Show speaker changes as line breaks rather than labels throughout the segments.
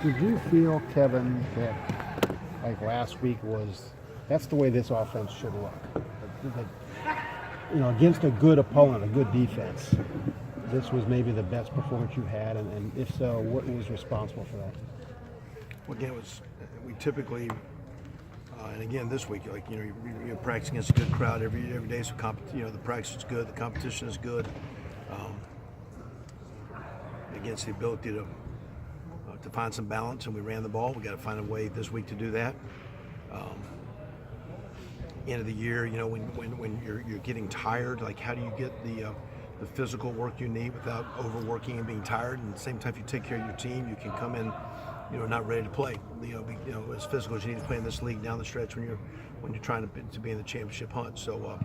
Did you feel, Kevin, that like last week that's the way this offense should look? Against a good opponent, a good defense, this was maybe the best performance you had, and if so, what was responsible for that?
Well, again, we typically, and again this week, you're practicing against a good crowd every day. So the practice is good, the competition is good. Against the ability to find some balance, and we ran the ball. We got to find a way this week to do that. End of the year, when you're getting tired, like how do you get the physical work you need without overworking and being tired? And at the same time, if you take care of your team, you can come in, not ready to play. As physical as you need to play in this league down the stretch when you're trying to be in the championship hunt. So,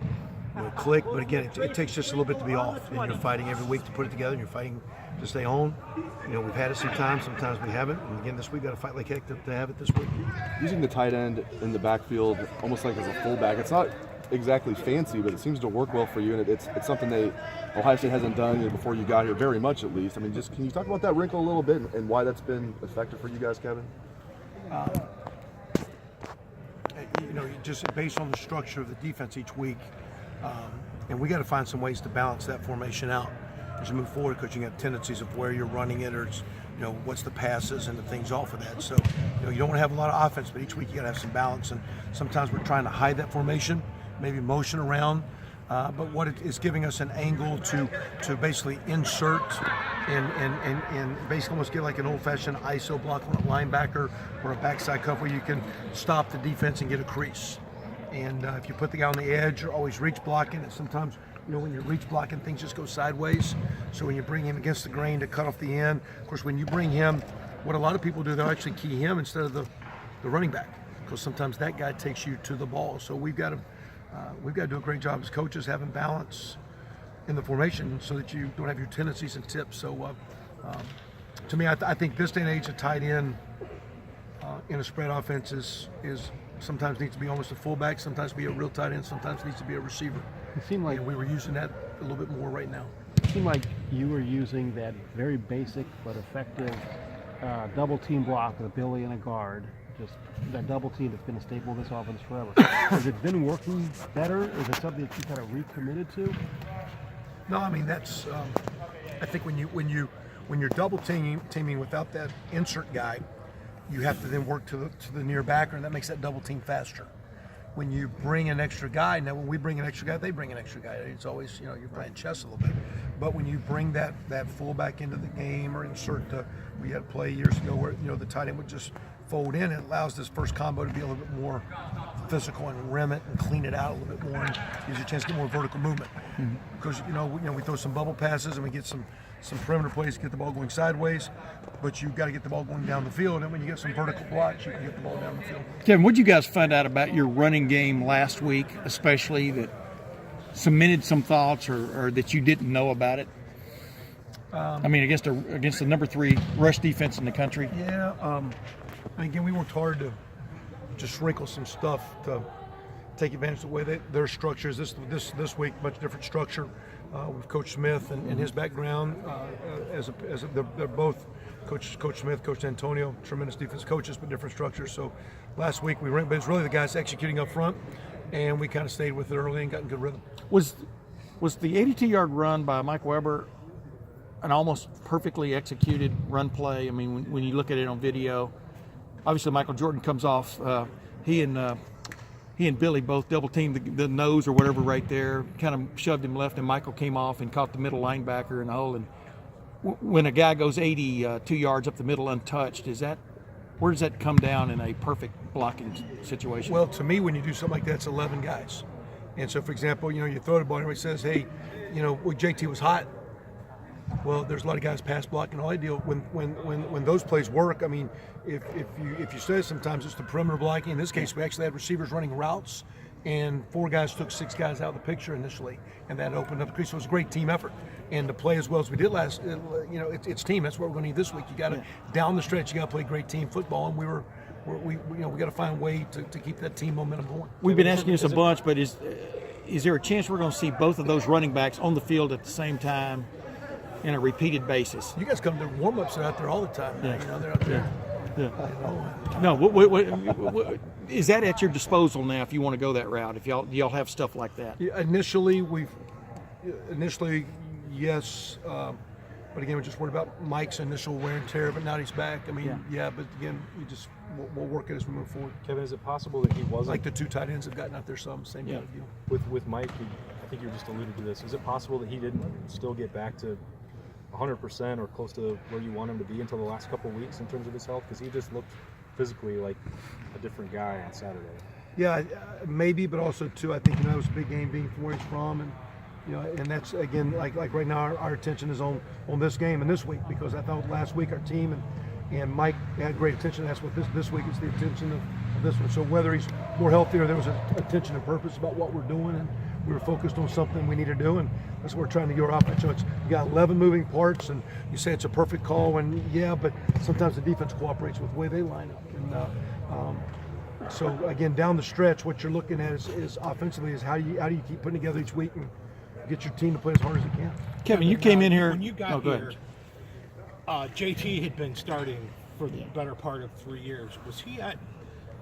click. But again, it takes just a little bit to be off. And you're fighting every week to put it together. And you're fighting to stay on. We've had it sometimes we haven't. And again, this week got to fight like heck to have it this week.
Using the tight end in the backfield almost like as a fullback, it's not exactly fancy, but it seems to work well for you, and it's something Ohio State hasn't done before you got here, very much at least. I mean, just can you talk about that wrinkle a little bit and why that's been effective for you guys, Kevin?
Just based on the structure of the defense each week, and we got to find some ways to balance that formation out as you move forward, because you have tendencies of where you're running it, or what's the passes and the things off of that. So you don't want to have a lot of offense, but each week you got to have some balance, and sometimes we're trying to hide that formation, maybe motion around, but what it is giving us an angle to basically insert and basically almost get like an old-fashioned ISO block on a linebacker or a backside cuff where you can stop the defense and get a crease. And if you put the guy on the edge, you're always reach blocking, and sometimes when you're reach blocking, things just go sideways. So when you bring him against the grain to cut off the end, of course, when you bring him, what a lot of people do, they'll actually key him instead of the running back, because sometimes that guy takes you to the ball. So we've got to do a great job as coaches having balance in the formation so that you don't have your tendencies and tips. So to me, I think this day and age, a tight end in a spread offense is sometimes needs to be almost a fullback, sometimes be a real tight end, sometimes needs to be a receiver.
It seemed like
we were using that a little bit more right now.
It seemed like you were using that very basic but effective double team block with a Billy and a guard. Just that double team that's been a staple of this offense forever. Has it been working better? Is it something that you kind of recommitted to?
No, I mean that's. I think when you're double teaming without that insert guy, you have to then work to the near backer, and that makes that double team faster. When you bring an extra guy, now when we bring an extra guy, they bring an extra guy. It's always, you're playing chess a little bit. But when you bring that fullback into the game or insert we had a play years ago where, the tight end would just fold in, it allows this first combo to be a little bit more physical and rim it and clean it out a little bit more, and gives you a chance to get more vertical movement. Mm-hmm. Because, we throw some bubble passes and we get some perimeter plays to get the ball going sideways, but you've got to get the ball going down the field, and when you get some vertical blocks, you can get the ball down the field.
Kevin, what did you guys find out about your running game last week, especially that cemented some thoughts or that you didn't know about it? Against the number 3 rush defense in the country.
Yeah, again, we worked hard to just sprinkle some stuff to take advantage of the way their structure is. This week, much different structure. With Coach Smith and his background, they're both Coach Smith, Coach Antonio, tremendous defense coaches, but different structures. So last week but it's really the guys executing up front, and we kind of stayed with it early and got in good rhythm.
Was the 82-yard run by Mike Weber an almost perfectly executed run play? I mean, when you look at it on video, obviously Michael Jordan comes off. He and Billy both double teamed the nose or whatever right there, kind of shoved him left, and Michael came off and caught the middle linebacker in the hole. And when a guy goes 82 yards up the middle untouched, where does that come down in a perfect blocking situation?
Well, to me, when you do something like that, it's 11 guys. And so, for example, you throw the ball, and everybody says, hey, JT was hot. Well, there's a lot of guys pass blocking. All I deal when those plays work. I mean, if you say sometimes it's the perimeter blocking. In this case, we actually had receivers running routes, and 4 guys took 6 guys out of the picture initially, and that opened up the crease. So it was a great team effort. And to play as well as we did last, it's team. That's what we're going to need this week. You got to down the stretch. You got to play great team football, and we got to find a way to keep that team momentum going.
We've been asking this a bunch, but is there a chance we're going to see both of those running backs on the field at the same time? In a repeated basis.
You guys come to warm-ups, are out there all the time. Yeah. They're out there.
No, what, is that at your disposal now if you want to go that route? If do y'all have stuff like that?
Yeah, initially, yes, but again, we're just worried about Mike's initial wear and tear. But now he's back. I mean, yeah, but again, we'll work it as we move forward.
Kevin, is it possible that he wasn't
Like the two tight ends have gotten out there some same kind of deal.
with Mike? I think you just alluded to this. Is it possible that he didn't still get back to 100% or close to where you want him to be until the last couple of weeks in terms of his health? Because he just looked physically like a different guy on Saturday.
Yeah, maybe, but also too, I think it was a big game being from where he's from, and and that's again like right now our attention is on this game and this week, because I thought last week our team and Mike had great attention. That's what this week is, the attention of this one. So whether he's more healthy or there was an attention and purpose about what we're doing, and we were focused on something we need to do, and that's what we're trying to get our offense. So you got 11 moving parts, and you say it's a perfect call, and but sometimes the defense cooperates with the way they line up. And so again, down the stretch, what you're looking at is offensively is how do you keep putting together each week and get your team to play as hard as it can.
Kevin, you came in here.
When you got
go
here, JT had been starting for the better part of 3 years. Was he at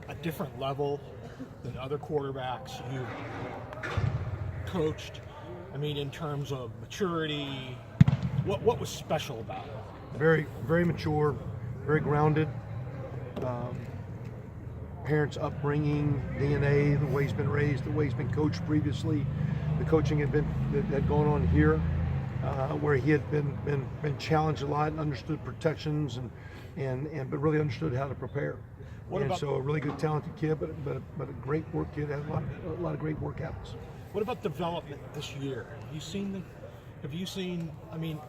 a different level than other quarterbacks you coached? I mean, in terms of maturity, what was special about him?
Very, very mature, very grounded. Parents' upbringing, DNA, the way he's been raised, the way he's been coached previously, the coaching had gone on here, where he had been challenged a lot and understood protections but really understood how to prepare. So a really good, talented kid, but a great work kid, has a lot of great work habits.
What about development this year? Have you seen? I mean,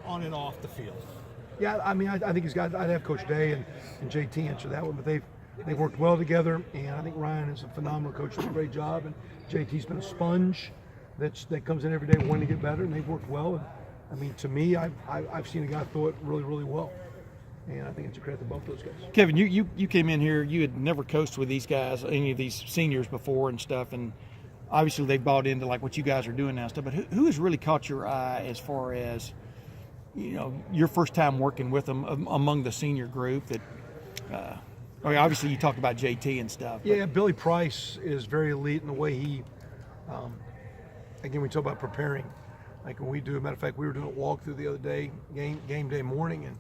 on and off the field?
Yeah, I mean, I think I'd have Coach Day and JT answer that one, but they've worked well together, and I think Ryan is a phenomenal coach, does a great job, and JT's been a sponge that comes in every day wanting to get better, and they've worked well. And I mean, to me, I've seen a guy throw it really, really well, and I think it's a credit to both those guys.
Kevin, you came in here. You had never coached with these guys, any of these seniors before and stuff, and obviously they bought into like what you guys are doing now and stuff. But who has really caught your eye as far as your first time working with them among the senior group? That I mean, obviously you talked about JT and stuff.
Yeah, Billy Price is very elite in the way he. Again, we talk about preparing. Like when we do, a matter of fact, we were doing a walkthrough the other day, game day morning, and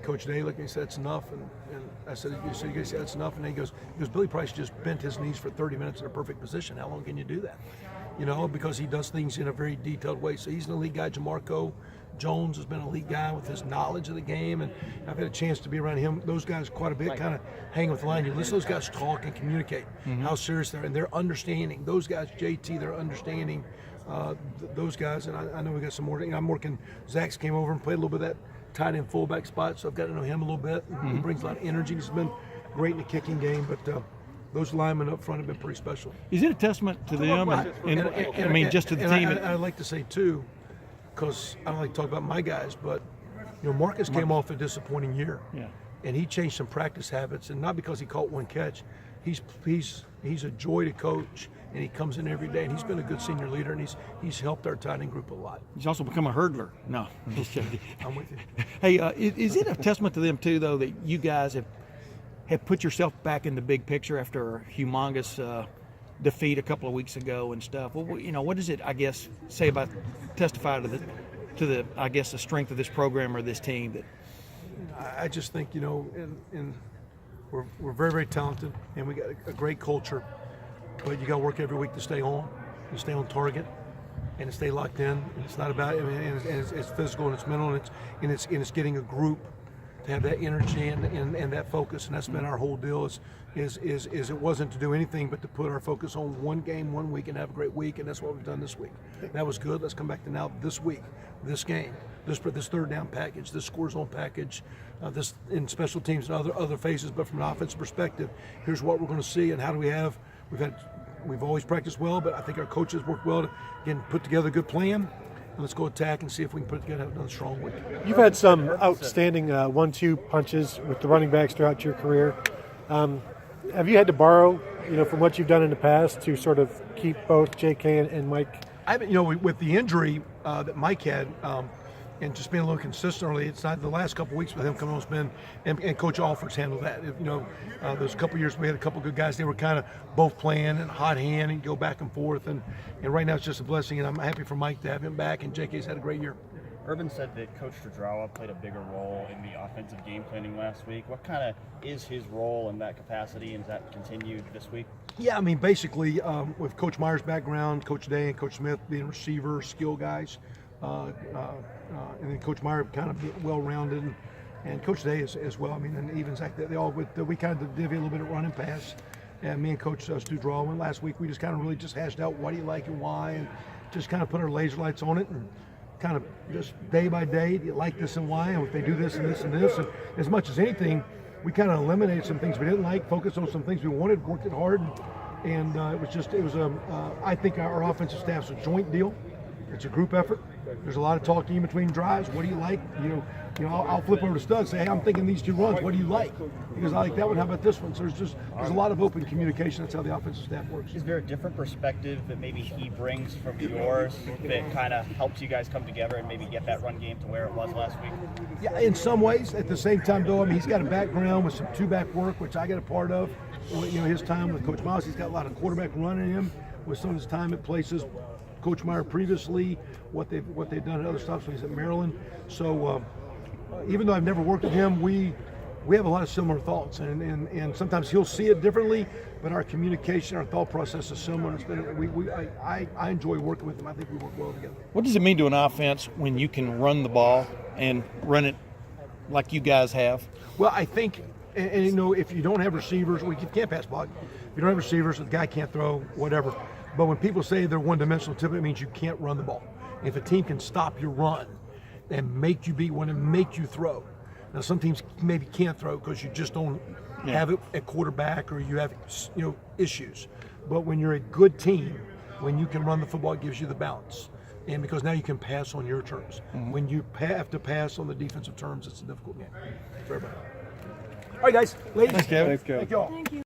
Coach Day looked at me and said, "That's enough." And I said, "You guys said that's enough?" And he goes, "Billy Price just bent his knees for 30 minutes in a perfect position. How long can you do that?" Because he does things in a very detailed way. So he's an elite guy. Jamarco Jones has been an elite guy with his knowledge of the game, and I've had a chance to be around him. Those guys quite a bit, kind of hang with the line. You listen to those guys talk and communicate how serious they are, and they're understanding. Those guys, JT, they're understanding those guys, and I know we got some more. I'm working. Zach's came over and played a little bit of that tight end fullback spot, so I've got to know him a little bit. He brings a lot of energy. He's been great in the kicking game, but those linemen up front have been pretty special.
Is it a testament to them? I mean, just to the team.
I'd like to say too, because I don't like to talk about my guys, but Marcus came off a disappointing year, and he changed some practice habits, and not because he caught one catch. He's a joy to coach, and he comes in every day, and he's been a good senior leader, and he's helped our tight end group a lot.
He's also become a hurdler. No, I'm just joking.
I'm with you.
Hey, is it a testament to them too, though, that you guys have put yourself back in the big picture after a humongous defeat a couple of weeks ago and stuff? Well, what does it, I guess, testify to the I guess the strength of this program or this team? That
I just think we're very, very talented, and we got a great culture, but you got to work every week to stay on, and stay on target, and to stay locked in. And it's not about it's physical and it's mental, and it's getting a group to have that energy and that focus, and that's been our whole deal. Is it wasn't to do anything but to put our focus on one game, 1 week, and have a great week, and that's what we've done this week. That was good. Let's come back to now this week, this game, this third down package, this score zone package, this in special teams and other phases. But from an offensive perspective, here's what we're going to see, and how do we have? We've always practiced well, but I think our coaches worked well to again put together a good plan. Let's go attack and see if we can put together another strong week.
You've had some outstanding 1-2 punches with the running backs throughout your career. Have you had to borrow, from what you've done in the past to sort of keep both J.K. and Mike?
I haven't, with the injury that Mike had, and just being a little consistently. It's not the last couple of weeks with him coming on. It's been and Coach Alford's handled that. There's a couple of years we had a couple of good guys. They were kind of both playing and hot hand and go back and forth. And right now it's just a blessing. And I'm happy for Mike to have him back. And JK's had a great year.
Urban said that Coach Drawa played a bigger role in the offensive game planning last week. What kind of is his role in that capacity, and is that continued this week?
Yeah, I mean, basically, with Coach Meyer's background, Coach Day and Coach Smith being receiver, skill guys, and then Coach Meyer kind of well-rounded, and Coach Day as well. I mean, and even Zach, we kind of divvy a little bit of running pass. And me and Coach Stu Draw went last week. We just kind of really just hashed out what do you like and why, and just kind of put our laser lights on it and kind of just day by day, do you like this and why, and if they do this and this and this, and as much as anything, we kind of eliminated some things we didn't like, focused on some things we wanted, worked it hard, and I think our offensive staff's a joint deal. It's a group effort. There's a lot of talking in between drives. What do you like? I'll flip over to Stud and say, hey, I'm thinking these two runs. What do you like? Because I like that one. How about this one? So there's a lot of open communication. That's how the offensive staff works.
Is there a different perspective that maybe he brings from yours that kind of helps you guys come together and maybe get that run game to where it was last week?
Yeah, in some ways. At the same time, though, I mean, he's got a background with some two-back work, which I got a part of. His time with Coach Miles, he's got a lot of quarterback run in him. With some of his time at places, Coach Meyer previously, what they've done at other stops when he's at Maryland. So even though I've never worked with him, we have a lot of similar thoughts, and sometimes he'll see it differently, but our communication, our thought process is similar. I enjoy working with him. I think we work well together.
What does it mean to an offense when you can run the ball and run it like you guys have?
Well, I think, and if you don't have receivers, you can't pass block. If you don't have receivers, the guy can't throw, whatever. But when people say they're one-dimensional, typically it means you can't run the ball. If a team can stop your run and make you beat one and make you throw. Now, some teams maybe can't throw because you just don't have it at quarterback, or you have issues. But when you're a good team, when you can run the football, it gives you the balance. And because now you can pass on your terms. Mm-hmm. When you have to pass on the defensive terms, it's a difficult game for everybody. All right, guys, ladies.
Thanks, Kevin.
Thank you all.